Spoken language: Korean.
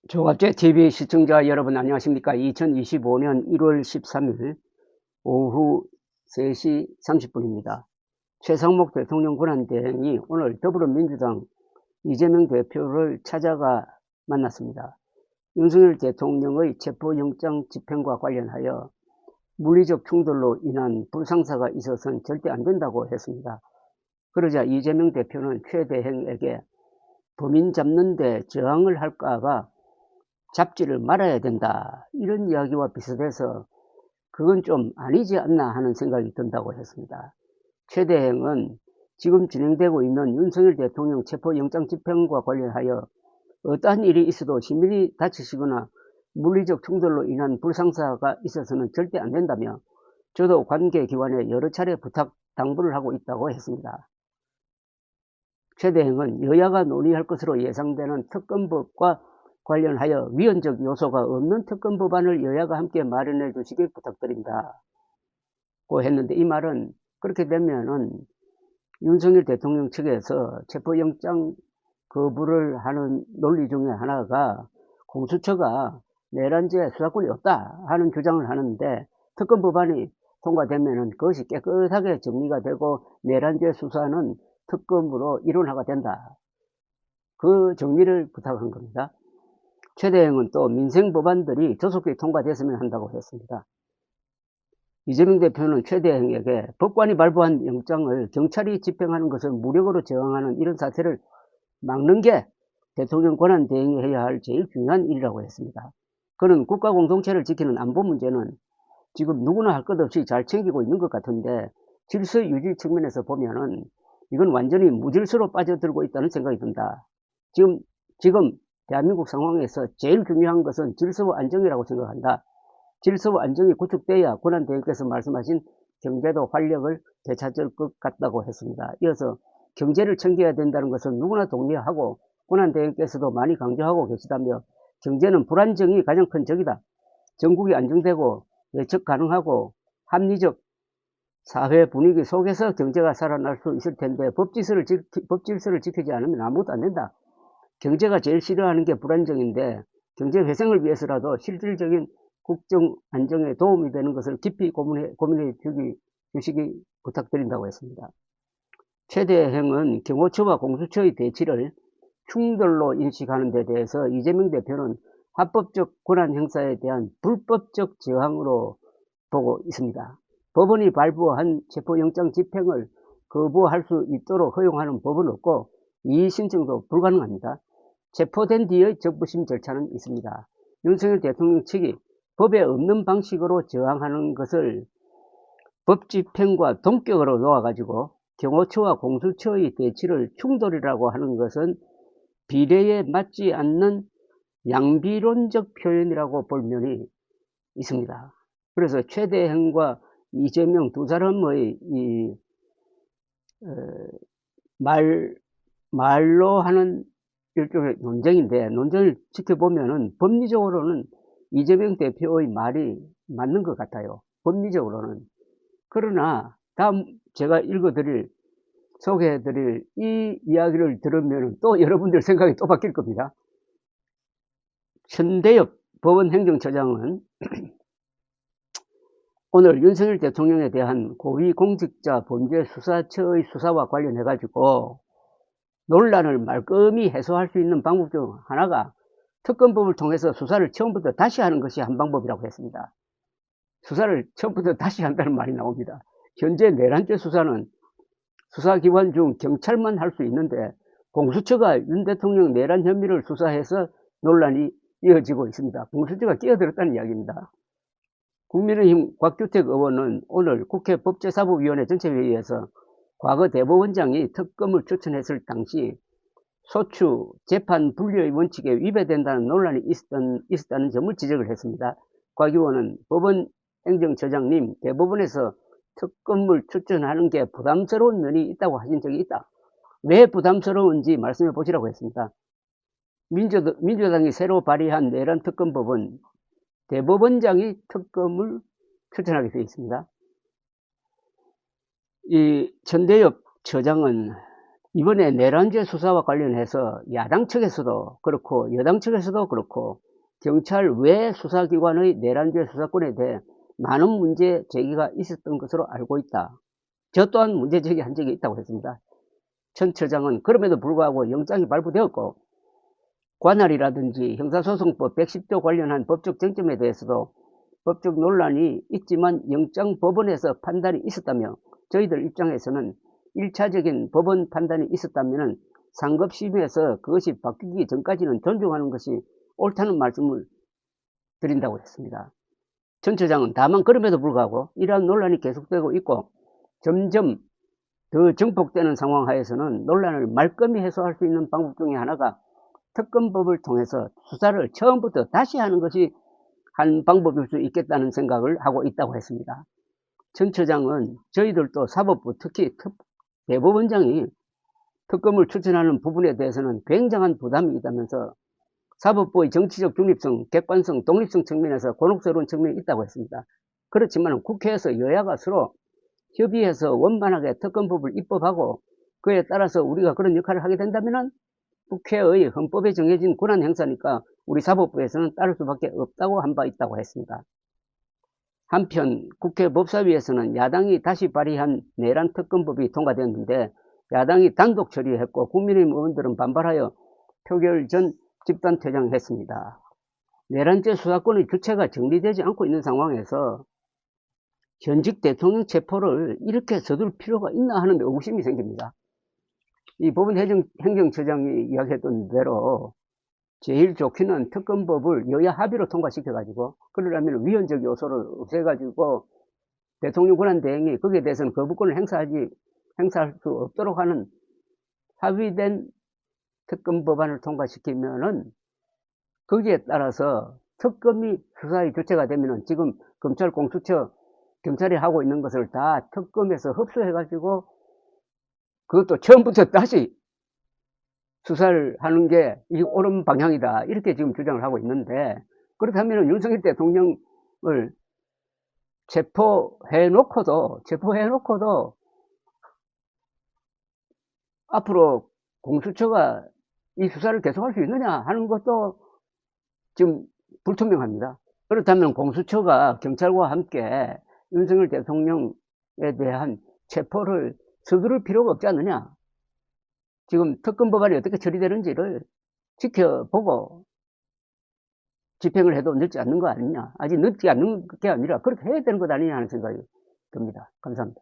조갑제 TV 시청자 여러분 안녕하십니까. 2025년 1월 13일 오후 3시 30분입니다. 최상목 대통령 권한대행이 오늘 더불어민주당 이재명 대표를 찾아가 만났습니다. 윤석열 대통령의 체포영장 집행과 관련하여 물리적 충돌로 인한 불상사가 있어서는 절대 안 된다고 했습니다. 그러자 이재명 대표는 최 대행에게 범인 잡는 데 저항을 할까봐 잡지를 말아야 된다, 이런 이야기와 비슷해서 그건 좀 아니지 않나 하는 생각이 든다고 했습니다. 최 대행은 지금 진행되고 있는 윤석열 대통령 체포영장 집행과 관련하여 어떠한 일이 있어도 시민이 다치시거나 물리적 충돌로 인한 불상사가 있어서는 절대 안 된다며 저도 관계기관에 여러 차례 부탁 당부를 하고 있다고 했습니다. 최 대행은 여야가 논의할 것으로 예상되는 특검법과 관련하여 위헌적 요소가 없는 특검 법안을 여야가 함께 마련해 주시길 부탁드립니다 고 했는데, 이 말은 그렇게 되면은 윤석열 대통령 측에서 체포영장 거부를 하는 논리 중에 하나가 공수처가 내란죄 수사권이 없다 하는 주장을 하는데, 특검 법안이 통과되면은 그것이 깨끗하게 정리가 되고 내란죄 수사는 특검으로 이론화가 된다, 그 정리를 부탁한 겁니다. 최 대행은 또 민생 법안들이 조속히 통과됐으면 한다고 했습니다. 이재명 대표는 최 대행에게 법관이 발부한 영장을 경찰이 집행하는 것을 무력으로 저항하는 이런 사태를 막는 게 대통령 권한 대행이 해야 할 제일 중요한 일이라고 했습니다. 그는 국가 공동체를 지키는 안보 문제는 지금 누구나 할 것 없이 잘 챙기고 있는 것 같은데, 질서 유지 측면에서 보면은 이건 완전히 무질서로 빠져들고 있다는 생각이 든다. 지금 대한민국 상황에서 제일 중요한 것은 질서와 안정이라고 생각한다. 질서와 안정이 구축돼야 권한대행께서 말씀하신 경제도 활력을 되찾을 것 같다고 했습니다. 이어서 경제를 챙겨야 된다는 것은 누구나 동의하고 권한대행께서도 많이 강조하고 계시다며, 경제는 불안정이 가장 큰 적이다. 전국이 안정되고 예측 가능하고 합리적 사회 분위기 속에서 경제가 살아날 수 있을 텐데 법질서를 지키지 않으면 아무것도 안 된다. 경제가 제일 싫어하는 게 불안정인데 경제 회생을 위해서라도 실질적인 국정 안정에 도움이 되는 것을 깊이 고민해 주시기 부탁드린다고 했습니다. 최 대행은 경호처와 공수처의 배치를 충돌로 인식하는 데 대해서 이재명 대표는 합법적 권한 행사에 대한 불법적 저항으로 보고 있습니다. 법원이 발부한 체포영장 집행을 거부할 수 있도록 허용하는 법은 없고 이의 신청도 불가능합니다. 체포된 뒤의 적부심 절차는 있습니다. 윤석열 대통령 측이 법에 없는 방식으로 저항하는 것을 법 집행과 동격으로 놓아가지고 경호처와 공수처의 대치를 충돌이라고 하는 것은 비례에 맞지 않는 양비론적 표현이라고 볼 면이 있습니다. 그래서 최 대행과 이재명 두 사람의 말로 하는 일종의 논쟁인데, 논쟁을 지켜보면은 법리적으로는 이재명 대표의 말이 맞는 것 같아요. 법리적으로는. 그러나 다음 제가 소개해드릴 이 이야기를 들으면 또 여러분들 생각이 또 바뀔 겁니다. 천대엽 법원행정처장은 오늘 윤석열 대통령에 대한 고위공직자 범죄수사처의 수사와 관련해가지고 논란을 말끔히 해소할 수 있는 방법 중 하나가 특검법을 통해서 수사를 처음부터 다시 하는 것이 한 방법이라고 했습니다. 수사를 처음부터 다시 한다는 말이 나옵니다. 현재 내란죄 수사는 수사기관 중 경찰만 할 수 있는데 공수처가 윤 대통령 내란 혐의를 수사해서 논란이 이어지고 있습니다. 공수처가 끼어들었다는 이야기입니다. 국민의힘 곽규택 의원은 오늘 국회 법제사법위원회 전체회의에서 과거 대법원장이 특검을 추천했을 당시 소추, 재판 분리의 원칙에 위배된다는 논란이 있었다는 점을 지적을 했습니다. 곽 의원은 법원 행정처장님, 대법원에서 특검을 추천하는 게 부담스러운 면이 있다고 하신 적이 있다. 왜 부담스러운지 말씀해 보시라고 했습니다. 민주당이 새로 발의한 내란 특검법은 대법원장이 특검을 추천하게 되어 있습니다. 이 천대엽 처장은 이번에 내란죄 수사와 관련해서 야당 측에서도 그렇고 여당 측에서도 그렇고 경찰 외 수사기관의 내란죄 수사권에 대해 많은 문제 제기가 있었던 것으로 알고 있다. 저 또한 문제 제기한 적이 있다고 했습니다. 천 처장은 그럼에도 불구하고 영장이 발부되었고 관할이라든지 형사소송법 110조 관련한 법적 쟁점에 대해서도 법적 논란이 있지만 영장법원에서 판단이 있었다며 저희들 입장에서는 1차적인 법원 판단이 있었다면 상급심에서 그것이 바뀌기 전까지는 존중하는 것이 옳다는 말씀을 드린다고 했습니다. 전 처장은 다만 그럼에도 불구하고 이러한 논란이 계속되고 있고 점점 더 증폭되는 상황 하에서는 논란을 말끔히 해소할 수 있는 방법 중에 하나가 특검법을 통해서 수사를 처음부터 다시 하는 것이 한 방법일 수 있겠다는 생각을 하고 있다고 했습니다. 전 처장은 저희들도 사법부 특히 대법원장이 특검을 추천하는 부분에 대해서는 굉장한 부담이 있다면서 사법부의 정치적 중립성, 객관성, 독립성 측면에서 곤혹스러운 측면이 있다고 했습니다. 그렇지만 국회에서 여야가 서로 협의해서 원만하게 특검법을 입법하고 그에 따라서 우리가 그런 역할을 하게 된다면 국회의 헌법에 정해진 권한 행사니까 우리 사법부에서는 따를 수밖에 없다고 한 바 있다고 했습니다. 한편 국회 법사위에서는 야당이 다시 발의한 내란 특검법이 통과되었는데 야당이 단독 처리했고 국민의힘 의원들은 반발하여 표결 전 집단 퇴장했습니다. 내란죄 수사권의 주체가 정리되지 않고 있는 상황에서 현직 대통령 체포를 이렇게 서둘 필요가 있나 하는 의구심이 생깁니다. 이 법원 행정처장이 이야기했던 대로 제일 좋기는 특검법을 여야 합의로 통과시켜가지고 그러려면 위헌적 요소를 없애가지고 대통령 권한대행이 거기에 대해서는 거부권을 행사할 수 없도록 하는 합의된 특검 법안을 통과시키면은 거기에 따라서 특검이 수사의 주체가 되면은 지금 검찰 공수처 경찰이 하고 있는 것을 다 특검에서 흡수해가지고 그것도 처음부터 다시 수사를 하는 게 이 옳은 방향이다 이렇게 지금 주장을 하고 있는데 그렇다면 윤석열 대통령을 체포해놓고도 앞으로 공수처가 이 수사를 계속할 수 있느냐 하는 것도 지금 불투명합니다. 그렇다면 공수처가 경찰과 함께 윤석열 대통령에 대한 체포를 서두를 필요가 없지 않느냐. 지금 특검 법안이 어떻게 처리되는지를 지켜보고 집행을 해도 늦지 않는 거 아니냐. 아직 늦지 않는 게 아니라 그렇게 해야 되는 것 아니냐 하는 생각이 듭니다. 감사합니다.